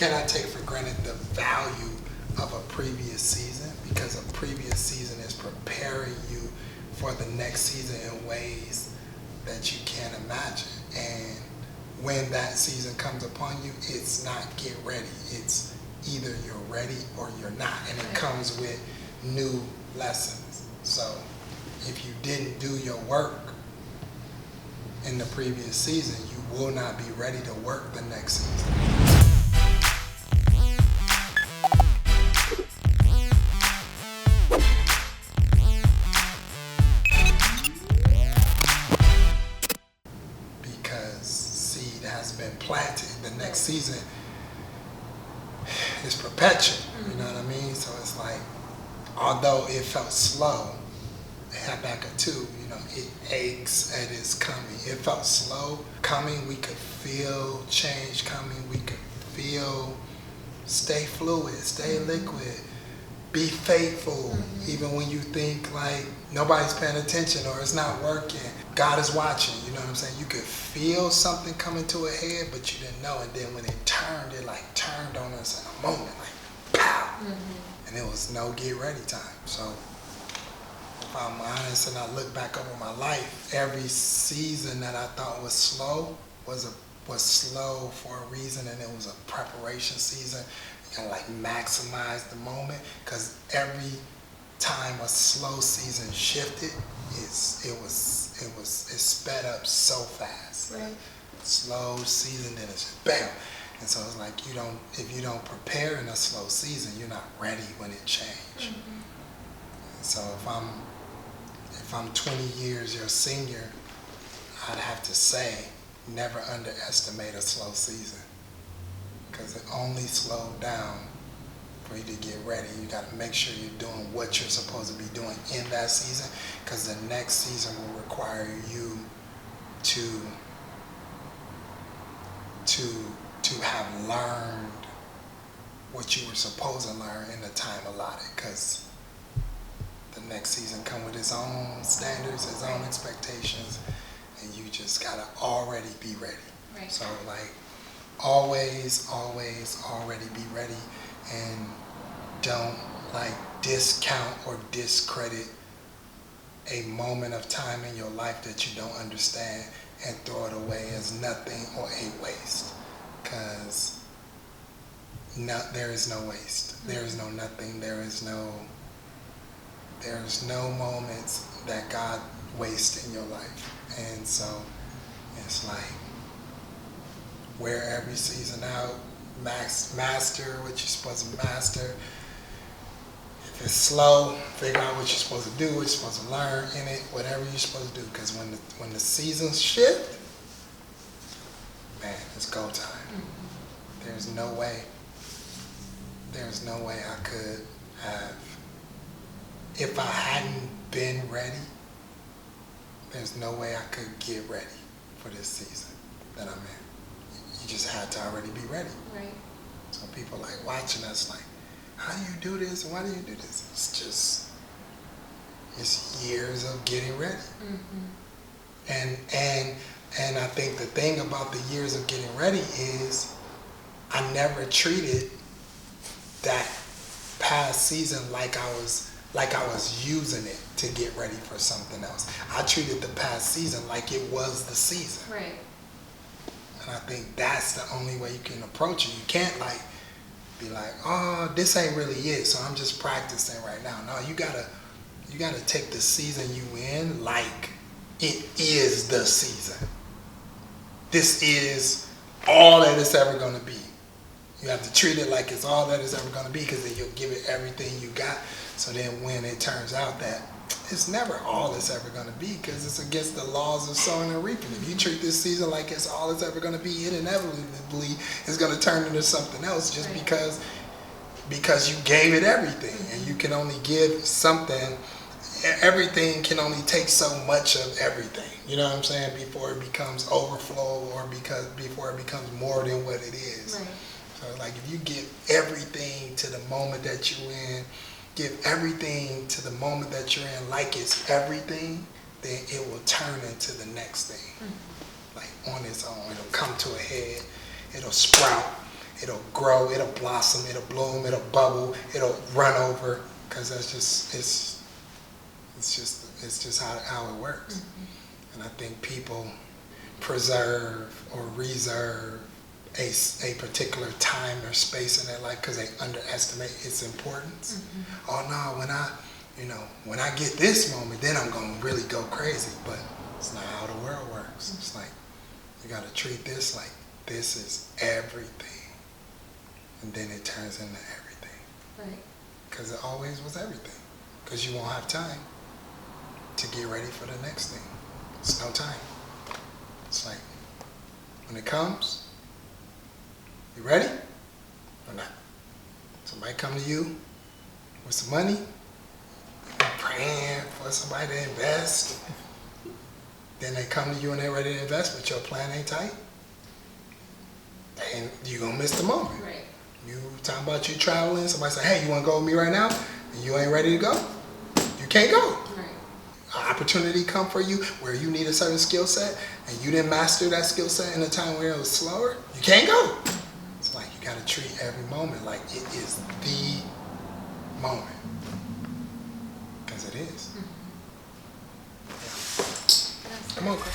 cannot take for granted the value of a previous season, because a previous season is preparing you for the next season in ways that you can't imagine. And when that season comes upon you, it's not get ready. It's either you're ready or you're not. And it comes with new lessons. So if you didn't do your work in the previous season, you will not be ready to work the next season. Been planted. The next season is perpetual. You know what I mean? So it's like, although it felt slow, Habakkuk 2, you know, it aches at its coming. It felt slow coming. We could feel change coming. We could feel stay fluid, stay liquid, be faithful, even when you think like nobody's paying attention or it's not working. God is watching, you know what I'm saying? You could feel something coming to a head, but you didn't know. And then when it turned, it like turned on us in a moment, like pow! And it was no get ready time. So if I'm honest and I look back over my life, every season that I thought was slow was slow for a reason, and it was a preparation season. You gotta like maximize the moment, because every time a slow season shifted, it sped up so fast. Right. Slow season, then it's just bam. And so it's like if you don't prepare in a slow season, you're not ready when it changes. So if I'm 20 years your senior, I'd have to say, never underestimate a slow season, because it only slowed down for you to get ready. You got to make sure you're doing what you're supposed to be doing in that season, because the next season will require you to have learned what you were supposed to learn in the time allotted, because the next season come with its own standards, its own expectations, and you just got to already be ready. Right. So like always already be ready, and don't like discount or discredit a moment of time in your life that you don't understand and throw it away as nothing or a waste, because there is no waste. There is no nothing. There's no moments that God wastes in your life. And so it's like, wear every season out, master what you're supposed to master. If it's slow, figure out what you're supposed to do, what you're supposed to learn in it, whatever you're supposed to do. Because when the seasons shift, man, it's go time. There's no way I could have, if I hadn't been ready, there's no way I could get ready for this season that I'm in. You just had to already be ready. Right. So people like watching us like, how do you do this? Why do you do this? It's years of getting ready. And I think the thing about the years of getting ready is I never treated that past season like I was using it to get ready for something else. I treated the past season like it was the season. Right. And I think that's the only way you can approach it. You can't like be like, oh, this ain't really it, so I'm just practicing right now. No, you gotta take the season you in like it is the season. This is all that it's ever gonna be. You have to treat it like it's all that it's ever gonna be, because then you'll give it everything you got. So then when it turns out that it's never all it's ever going to be, because it's against the laws of sowing and reaping. If you treat this season like it's all it's ever going to be, it inevitably is going to turn into something else, just because you gave it everything. And you can only give something, everything can only take so much of everything. You know what I'm saying? Before it becomes overflow, or before it becomes more than what it is. Right. So like if you give everything to the moment that you're in, give everything to the moment that you're in like it's everything, then it will turn into the next thing. Like on its own. It'll come to a head. It'll sprout. it'll grow, it'll blossom, it'll bloom, it'll bubble, it'll run over, because that's just it's just how it works. And I think people preserve or reserve a particular time or space in their life because they underestimate its importance. Oh no, when I get this moment, then I'm gonna really go crazy. But it's not how the world works. It's like you gotta treat this like this is everything, and then it turns into everything. Right. Because it always was everything. Because you won't have time to get ready for the next thing. It's no time. It's like when it comes, you ready or not? Somebody come to you with some money, you've been praying for somebody to invest. Then they come to you and they're ready to invest, but your plan ain't tight. And you're gonna miss the moment. Right. You talking about you traveling, somebody say, hey, you wanna go with me right now? And you ain't ready to go. You can't go. Right. An opportunity come for you where you need a certain skill set and you didn't master that skill set in a time where it was slower, you can't go. It's like you gotta treat every moment like it is the moment. Because it is. Yeah. Come on, Chris.